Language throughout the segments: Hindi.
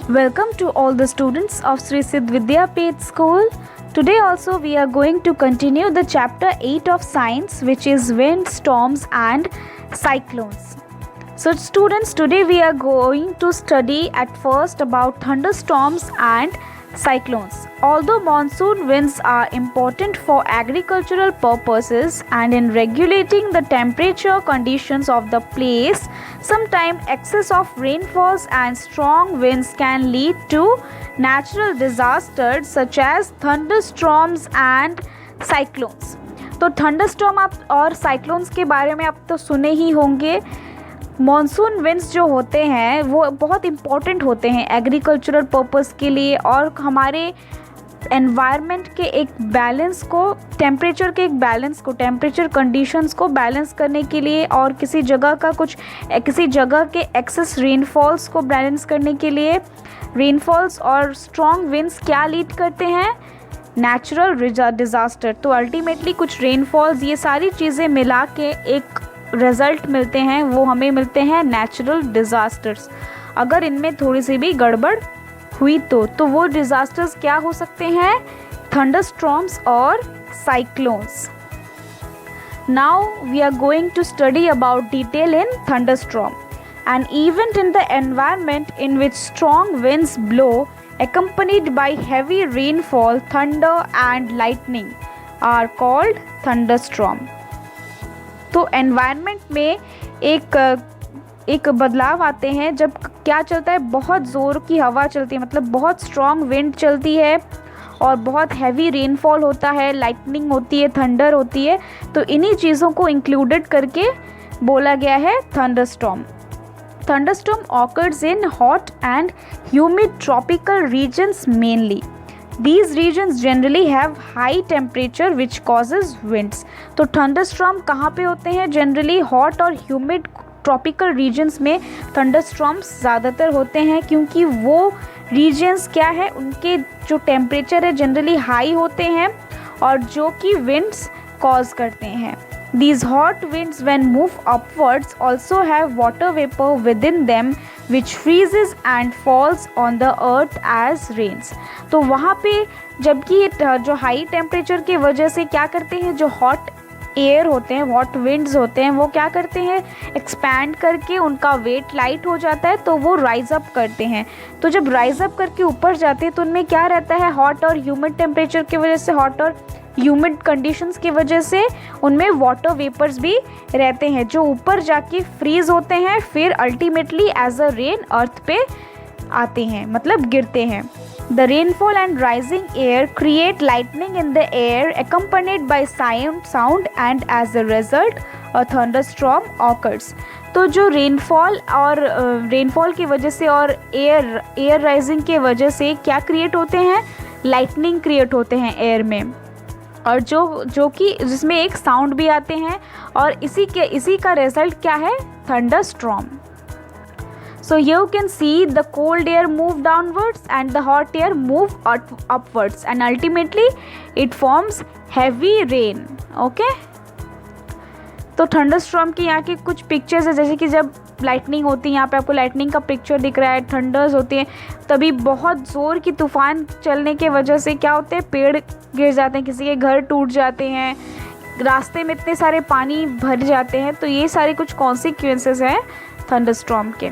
Welcome to all the students of Sri Siddh Vidyapeeth School. Today also we are going to continue the chapter 8 of science, which is wind, storms and cyclones. So students, today we are going to study at first about thunderstorms and cyclones. Although monsoon winds are important for agricultural purposes and in regulating the temperature conditions of the place, sometimes excess of rainfalls and strong winds can lead to natural disasters such as thunderstorms and cyclones. तो थंडरस्टॉर्म आप और साइक्लोन्स के बारे में आप तो सुने ही होंगे. मॉनसून विंड्स जो होते हैं वो बहुत इम्पॉर्टेंट होते हैं एग्रीकल्चरल पर्पस के लिए और हमारे एनवायरनमेंट के एक बैलेंस को, टेम्परेचर के एक बैलेंस को, टेम्परेचर कंडीशंस को बैलेंस करने के लिए और किसी जगह के एक्सेस रेनफॉल्स को बैलेंस करने के लिए. रेनफॉल्स और स्ट्रॉन्ग विंड्स क्या लीड करते हैं? Natural disaster. तो अल्टीमेटली कुछ रेनफॉल्स, ये सारी चीज़ें मिला के एक रिज़ल्ट मिलते हैं, वो हमें मिलते हैं नेचुरल डिज़ास्टर्स. अगर इनमें थोड़ी सी भी गड़बड़ हुई तो वो डिज़ास्टर्स क्या हो सकते हैं? थंडरस्टॉर्म्स और cyclones. Now we are going to study about detail in thunderstorm. An event in the environment in which strong winds blow accompanied by heavy rainfall, thunder and lightning are called thunderstorm. तो एनवायरनमेंट में एक बदलाव आते हैं जब क्या चलता है, बहुत ज़ोर की हवा चलती है, मतलब बहुत स्ट्रॉन्ग विंड चलती है और बहुत हैवी रेनफॉल होता है, लाइटनिंग होती है, थंडर होती है. तो इन्हीं चीज़ों को इंक्लूडेड करके बोला गया है thunderstorm. Thunderstorm occurs in hot and humid tropical regions mainly. These regions generally have high temperature which causes winds. तो thunderstorm कहाँ पे होते हैं? जनरली hot और humid tropical regions में thunderstorms ज़्यादातर होते हैं क्योंकि वो regions क्या है, उनके जो temperature है जनरली high होते हैं और जो कि winds cause करते हैं. These hot winds when move upwards also have water vapor within them which freezes and falls on the earth as rains. तो वहाँ पे जबकि जो हाई टेम्परेचर की वजह से क्या करते हैं, जो हॉट एयर होते हैं, हॉट विंड्स होते हैं, वो क्या करते हैं, एक्सपैंड करके उनका वेट लाइट हो जाता है तो वो राइज अप करते हैं. तो जब राइज अप करके ऊपर जाते हैं तो उनमें क्या रहता है, हॉट और ह्यूमिड टेम्परेचर की वजह से, हॉट और ह्यूमिड कंडीशंस की वजह से उनमें वाटर वेपर्स भी रहते हैं जो ऊपर जाके फ्रीज होते हैं, फिर ultimately as a rain earth पे आते हैं, मतलब गिरते हैं. The rainfall and rising air create lightning in the air accompanied by sound and as a result a thunderstorm occurs. तो जो रेनफॉल की वजह से और एयर राइजिंग की वजह से क्या क्रिएट होते हैं? लाइटनिंग क्रिएट होते हैं एयर में, और जो कि जिसमें एक साउंड भी आते हैं और इसी का रिजल्ट क्या है? Thunderstorm. So you can see the cold air move downwards and the hot air move upwards and ultimately it forms heavy rain. Okay? तो थंडरस्टॉर्म की यहाँ की कुछ पिक्चर्स है, जैसे कि जब लाइटनिंग होती है, यहाँ पे आपको लाइटनिंग का पिक्चर दिख रहा है, थंडर्स होती हैं, तभी बहुत ज़ोर की तूफान चलने की वजह से क्या होते हैं, पेड़ गिर जाते हैं, किसी के घर टूट जाते हैं, रास्ते में इतने सारे पानी भर जाते हैं. तो ये सारे कुछ कॉन्सिक्वेंसेस हैं थंडरस्टॉर्म के.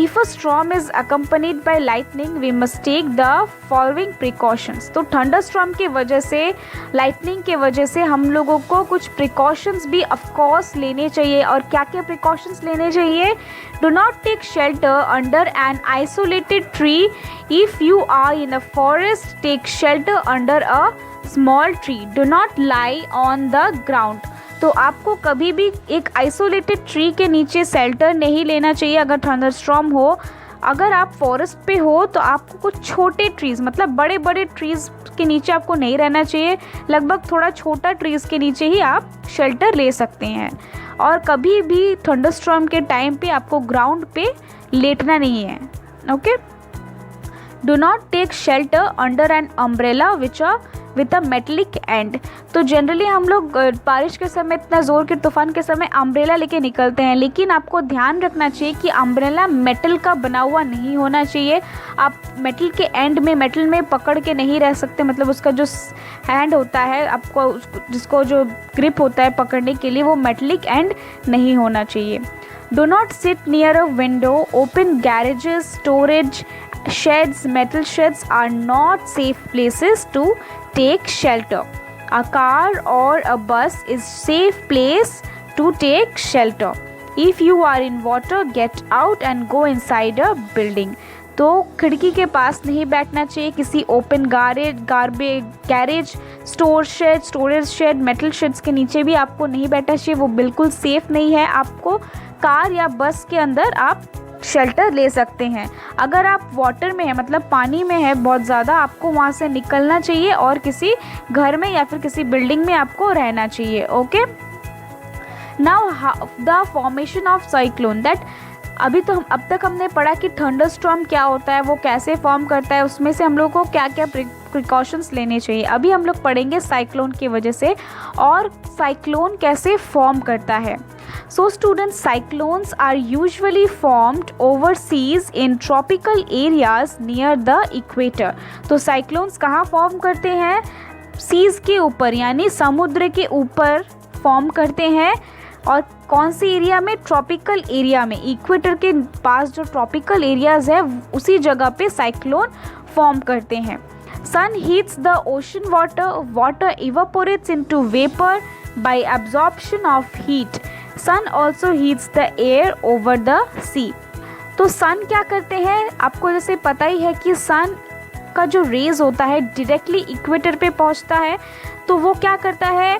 If a storm is accompanied by lightning, we must take the following precautions. तो थंडरस्टॉर्म की वजह से, लाइटनिंग की वजह से हम लोगों को कुछ प्रिकॉशंस भी ऑफकोर्स लेने चाहिए. और क्या क्या प्रिकॉशंस लेने चाहिए? Do not take shelter under an isolated tree. If you are in a forest, take shelter under a small tree. Do not lie on the ground. तो आपको कभी भी एक आइसोलेटेड ट्री के नीचे शेल्टर नहीं लेना चाहिए अगर थंडरस्टॉर्म हो. अगर आप फॉरेस्ट पे हो तो आपको कुछ छोटे ट्रीज़, मतलब बड़े बड़े ट्रीज़ के नीचे आपको नहीं रहना चाहिए. लगभग थोड़ा छोटा ट्रीज़ के नीचे ही आप शेल्टर ले सकते हैं. और कभी भी थंडरस्टॉर्म के टाइम पे आपको ग्राउंड पे लेटना नहीं है. Okay? Do not take shelter under an umbrella which with a metallic end. तो जनरली हम लोग बारिश के समय, इतना ज़ोर के तूफान के समय अम्ब्रेला लेके निकलते हैं, लेकिन आपको ध्यान रखना चाहिए कि अम्ब्रेला मेटल का बना हुआ नहीं होना चाहिए। आप मेटल के एंड में, मेटल में पकड़ के नहीं रह सकते, मतलब उसका जो हैंड होता है आपको, जिसको जो ग्रिप होता है पकड़ने के लिए, वो मेटलिक एंड नहीं होना चाहिए। Do not sit near a window, open garages, storage sheds, metal sheds are not safe places to take shelter. A car or a bus is safe place to take shelter. If you are in water, get out and go inside a building. तो खिड़की के पास नहीं बैठना चाहिए, किसी open garage, storage shed, metal sheds के नीचे भी आपको नहीं बैठना चाहिए, वो बिल्कुल सेफ़ नहीं है। आपको कार या बस के अंदर आप शेल्टर ले सकते हैं। अगर आप वाटर में है, मतलब पानी में है बहुत ज़्यादा, आपको वहाँ से निकलना चाहिए और किसी घर में या फिर किसी बिल्डिंग में आपको रहना चाहिए। Okay, now the formation of cyclone, that अब तक हमने पढ़ा कि थंडरस्टॉर्म क्या होता है, वो कैसे फॉर्म करता है, उसमें से हम लोग को क्या क्या प्रिकॉशंस लेने चाहिए। अभी हम लोग पढ़ेंगे साइक्लोन की वजह से और साइक्लोन कैसे फॉर्म करता है। So students, cyclones are usually formed overseas in tropical areas near the equator. तो cyclones कहाँ फॉर्म करते हैं? सीज के ऊपर, यानी समुद्र के ऊपर फॉर्म करते हैं। और कौन सी एरिया में? ट्रॉपिकल एरिया में, इक्वेटर के पास जो ट्रॉपिकल एरियाज है उसी जगह पे साइक्लोन फॉर्म करते हैं। Sun heats the ocean water, water evaporates into vapour by absorption of heat. Sun also heats the air over the sea. तो सन क्या करते हैं? आपको जैसे पता ही है कि सन का जो रेज होता है डायरेक्टली इक्वेटर पे पहुंचता है, तो वो क्या करता है,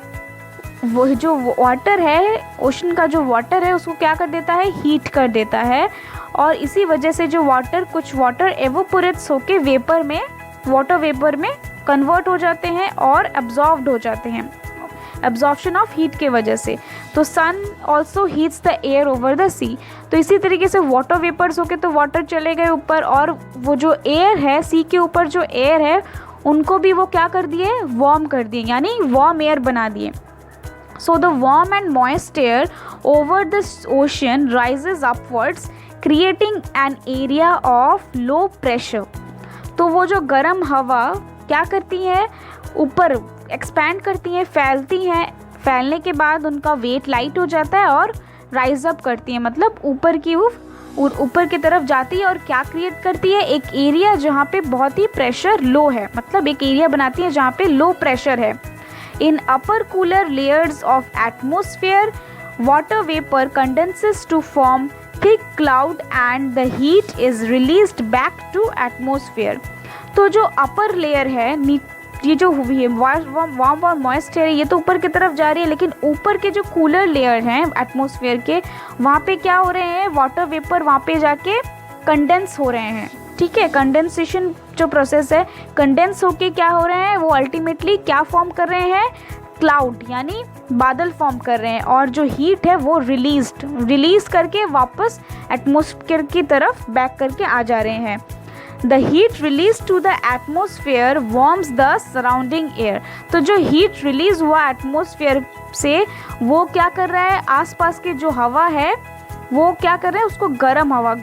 वो जो वाटर है, ओशन का जो वाटर है, उसको क्या कर देता है? हीट कर देता है। और इसी वजह से जो कुछ वाटर एवोपोरेट्स होके वेपर में, वाटर वेपर में कन्वर्ट हो जाते हैं और एब्जॉर्ब्ड हो जाते हैं, एब्जॉर्प्शन ऑफ हीट के वजह से। तो sun also heats the air over the sea. तो इसी तरीके से वाटर वेपर्स होके तो वाटर चले गए ऊपर, और वो जो एयर है, सी के ऊपर जो एयर है, उनको भी वो क्या कर दिए? वार्म कर दिए, यानी वार्म एयर बना दिए। So the warm and moist air over the ocean rises upwards creating an area of low pressure. तो वो जो गर्म हवा क्या करती है? ऊपर एक्सपैंड करती हैं, फैलती हैं, फैलने के बाद उनका वेट लाइट हो जाता है और राइज अप करती हैं, मतलब ऊपर की तरफ जाती है और क्या क्रिएट करती है? एक एरिया जहाँ पे बहुत ही प्रेशर लो है, मतलब एक एरिया बनाती है जहाँ पे लो प्रेशर है। In upper cooler layers of atmosphere water vapour condenses to form thick cloud and the heat is released back to atmosphere. तो जो अपर लेयर है, ये जो वार्म और मॉइस्ट एयर, ये तो ऊपर की तरफ जा रही है, लेकिन ऊपर के जो कूलर लेयर हैं एटमॉस्फेयर के, वहाँ पे क्या हो रहे हैं? वाटर वेपर वहाँ पे जाके कंडेंस हो रहे हैं। ठीक है, कंडेंसेशन जो प्रोसेस है, कंडेंस होके क्या हो रहे हैं? वो अल्टीमेटली क्या फॉर्म कर रहे हैं? क्लाउड, यानी बादल फॉर्म कर रहे हैं। और जो हीट है वो रिलीज करके वापस एटमॉस्फेयर की तरफ बैक करके आ जा रहे हैं। The heat released to the atmosphere warms the surrounding air. तो जो हीट रिलीज हुआ एटमॉस्फेयर से, वो क्या कर रहा है? आसपास की जो हवा है वो क्या कर रहे हैं? उसको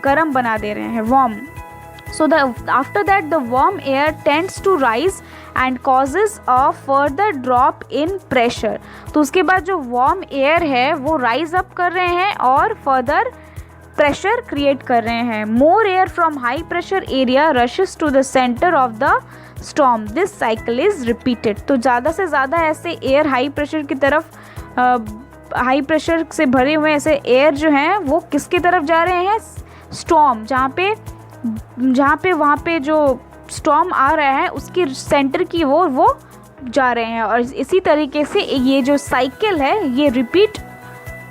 गर्म बना दे रहे हैं, warm. So after that the warm air tends to rise and causes a further drop in pressure. तो उसके बाद जो वार्म एयर है वो राइज अप कर रहे हैं और फर्दर प्रेशर क्रिएट कर रहे हैं। More air from high pressure area rushes to the centre of the storm. This cycle is repeated. तो ज़्यादा से ज़्यादा ऐसे एयर हाई प्रेशर की तरफ, हाई प्रेशर से भरे हुए ऐसे एयर जो हैं वो किसकी तरफ जा रहे हैं? स्टॉर्म, जहाँ पे वहाँ पे जो स्टॉर्म आ रहा है उसकी सेंटर की ओर वो जा रहे हैं। और इसी तरीके से ये जो साइकिल है ये रिपीट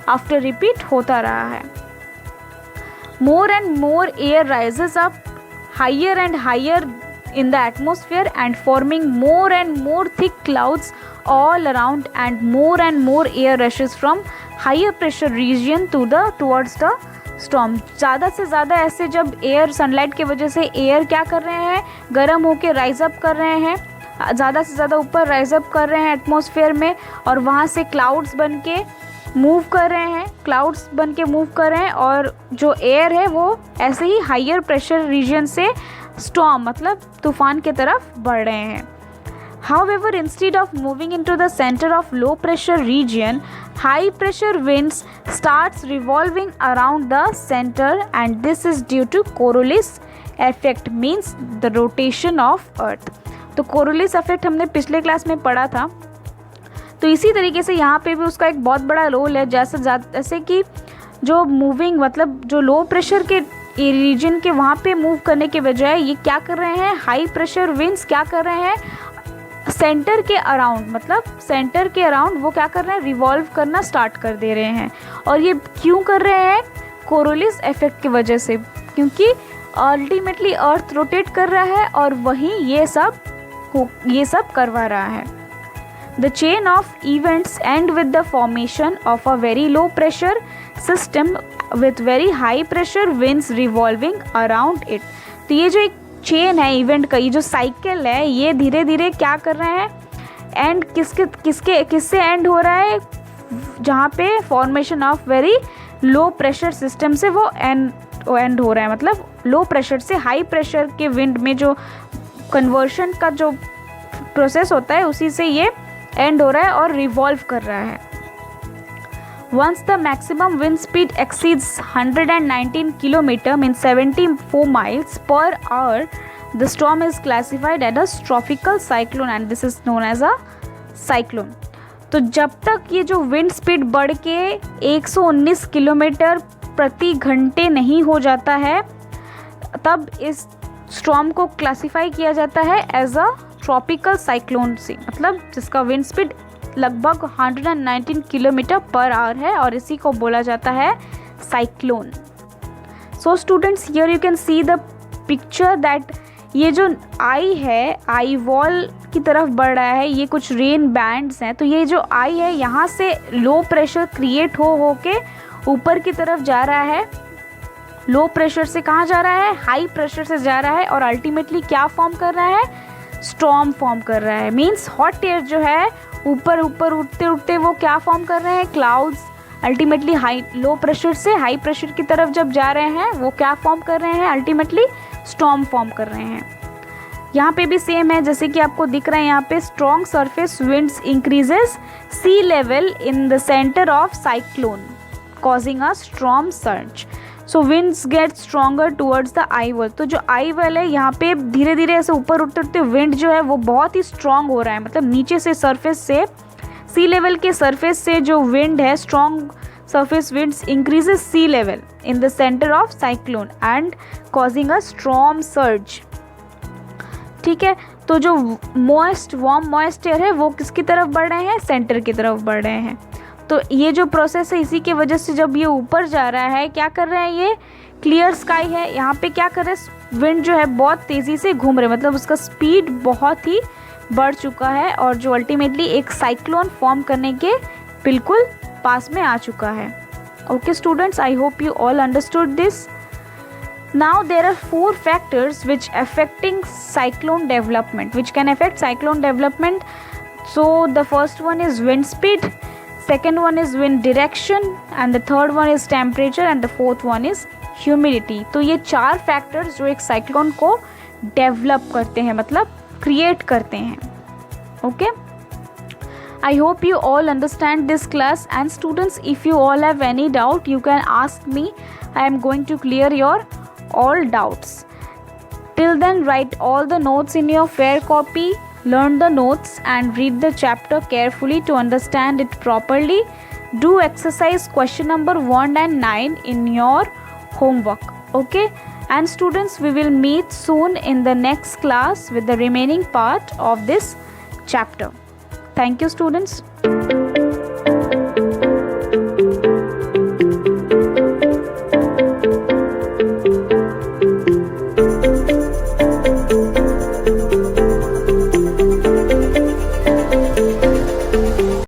आफ्टर रिपीट होता रहा है। More and more air rises up higher and higher in the atmosphere and forming more and more thick clouds all around, and more air rushes from higher pressure region towards the storm. ज़्यादा से ज़्यादा ऐसे जब एयर सनलाइट की वजह से एयर क्या कर रहे हैं? गर्म होके राइज अप कर रहे हैं, ज़्यादा से ज़्यादा ऊपर राइज अप कर रहे हैं एटमॉस्फेयर में, और वहाँ से क्लाउड्स बन के मूव कर रहे हैं, क्लाउड्स बन के मूव कर रहे हैं, और जो एयर है वो ऐसे ही हायर प्रेशर रीजन से स्टॉर्म मतलब तूफान की तरफ बढ़ रहे हैं. However, instead of moving into the center of low pressure region, high pressure winds starts revolving around the center, and this is due to Coriolis effect, means the rotation of earth. तो Coriolis effect हमने पिछले क्लास में पढ़ा था. तो इसी तरीके से यहाँ पे भी उसका एक बहुत बड़ा रोल है. जैसे कि जो मूविंग मतलब जो लो प्रेशर के रीजन के वहाँ पे मूव करने के बजाय ये क्या कर रहे हैं, हाई प्रेशर विंड्स क्या कर रहे हैं, सेंटर के अराउंड मतलब सेंटर के अराउंड वो क्या कर रहे हैं, रिवॉल्व करना स्टार्ट कर दे रहे हैं. और ये क्यों कर रहे हैं, कोरोलिस इफेक्ट की वजह से, क्योंकि अल्टीमेटली अर्थ रोटेट कर रहा है और वही ये सब करवा रहा है. The chain of events and with the formation of a very low pressure system with very high pressure winds revolving around it. तो ये जो एक चेन है इवेंट का, ये जो साइकिल है, ये धीरे धीरे क्या कर रहे हैं, एंड किससे एंड हो रहा है, जहाँ पे formation of very low pressure system से वो एंड हो रहा है. मतलब लो प्रेशर से हाई प्रेशर के विंड में जो कन्वर्शन का जो प्रोसेस होता है उसी से ये एंड हो रहा है और रिवॉल्व कर रहा है. Once the maximum wind speed exceeds 119 km means 74 miles per hour, the storm is classified as a tropical cyclone and this is known as a cyclone. तो जब तक ये जो विंड स्पीड बढ़ के 119 किलोमीटर प्रति घंटे नहीं हो जाता है, तब इस स्टॉर्म को क्लासीफाई किया जाता है एज अ ट्रॉपिकल साइक्लोन से, मतलब जिसका विंड स्पीड लगभग 119 किलोमीटर पर आवर है और इसी को बोला जाता है cyclone. So students, here you can see the picture that ये जो आई है, आई वॉल की तरफ बढ़ रहा है, ये कुछ रेन बैंड्स हैं. तो ये जो आई है यहाँ से लो प्रेशर क्रिएट हो के ऊपर की तरफ जा रहा है. लो प्रेशर से कहाँ जा रहा है, हाई प्रेशर से जा रहा है, और अल्टीमेटली क्या फॉर्म कर रहा है, स्टॉर्म फॉर्म कर रहा है. मीन्स हॉट एयर जो है ऊपर उठते उठते वो क्या फॉर्म कर रहे हैं, क्लाउड्स. अल्टीमेटली लो प्रेशर से हाई प्रेशर की तरफ जब जा रहे हैं वो क्या फॉर्म कर रहे हैं, अल्टीमेटली स्टॉर्म फॉर्म कर रहे हैं. यहाँ पे भी सेम है, जैसे कि आपको दिख रहा है यहाँ पे, strong surface winds increases sea level in the centre of cyclone causing a storm surge. So winds get stronger towards the eye wall. तो जो आई वॉल है यहाँ पे धीरे धीरे ऐसे ऊपर उठते उठते विंड जो है वो बहुत ही स्ट्रॉन्ग हो रहा है. मतलब नीचे से सरफेस से, सी लेवल के सरफेस से जो विंड है, strong surface winds increases sea level in the centre of cyclone and causing a storm surge. ठीक है, तो जो वार्म मॉइस्ट एयर है वो किसकी तरफ बढ़ रहे हैं, सेंटर की तरफ बढ़ रहे हैं. तो ये जो प्रोसेस है इसी की वजह से जब ये ऊपर जा रहा है, क्या कर रहे हैं, ये क्लियर स्काई है, यहाँ पे क्या कर रहे हैं, विंड जो है बहुत तेज़ी से घूम रहे हैं, मतलब उसका स्पीड बहुत ही बढ़ चुका है और जो अल्टीमेटली एक साइक्लोन फॉर्म करने के बिल्कुल पास में आ चुका है. Okay students, I hope you all understood this. Now there are 4 factors which affecting cyclone development, which can affect cyclone development. So the first one is wind speed, second one is wind direction, and the third one is temperature, and the fourth one is humidity. तो ये 4 factors जो एक cyclone को develop करते हैं, मतलब create करते हैं. Okay? I hope you all understand this class, and students, if you all have any doubt, you can ask me. I am going to clear your all doubts. Till then, write all the notes in your fair copy, learn the notes and read the chapter carefully to understand it properly. Do exercise question number 1 and 9 in your homework. Okay? And students, we will meet soon in the next class with the remaining part of this chapter. Thank you, students.